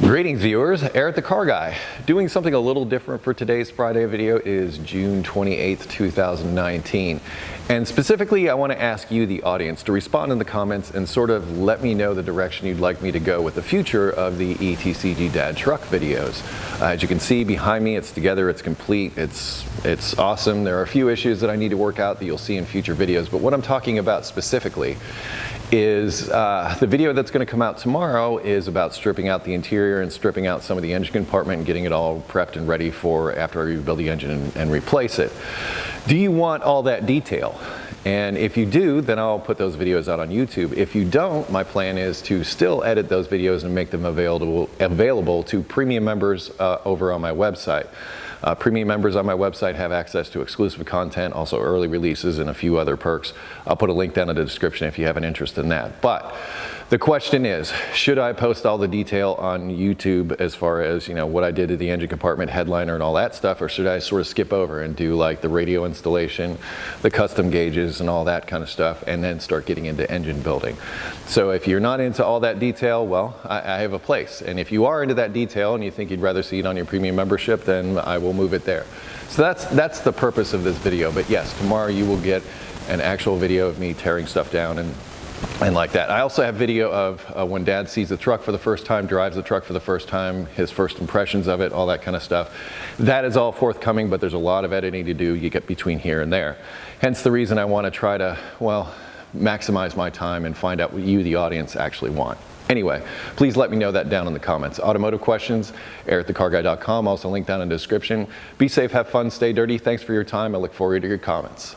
Greetings viewers, Eric the Car Guy. Doing something a little different for today's Friday video. It is June 28th, 2019. And specifically, I want to ask you, the audience, to respond in the comments and sort of let me know the direction you'd like me to go with the future of the ETCG Dad Truck videos. As you can see behind me, it's together, it's complete, it's awesome. There are a few issues that I need to work out that you'll see in future videos, but what I'm talking about specifically is the video that's going to come out tomorrow is about stripping out the interior and stripping out some of the engine compartment and getting it all prepped and ready for after I rebuild the engine and replace it. Do you want all that detail? And if you do, then I'll put those videos out on YouTube. If you don't, my plan is to still edit those videos and make them available to premium members over on my website. Premium members on my website have access to exclusive content, also early releases and a few other perks. I'll put a link down in the description if you have an interest in that. But the question is, should I post all the detail on YouTube as far as, you know, what I did to the engine compartment, headliner and all that stuff, or should I sort of skip over and do like the radio installation, the custom gauges and all that kind of stuff, and then start getting into engine building? So if you're not into all that detail, well, I have a place. And if you are into that detail and you think you'd rather see it on your premium membership, then I will move it there. So that's the purpose of this video. But yes, tomorrow you will get an actual video of me tearing stuff down and like that. I also have video of when Dad sees the truck for the first time, drives the truck for the first time, his first impressions of it, all that kind of stuff. That is all forthcoming, but there's a lot of editing to do. You get between here and there. Hence the reason I want to try to, well, maximize my time and find out what you, the audience, actually want. Anyway, please let me know that down in the comments. Automotive questions, EricTheCarGuy.com, also linked down in the description. Be safe, have fun, stay dirty. Thanks for your time. I look forward to your comments.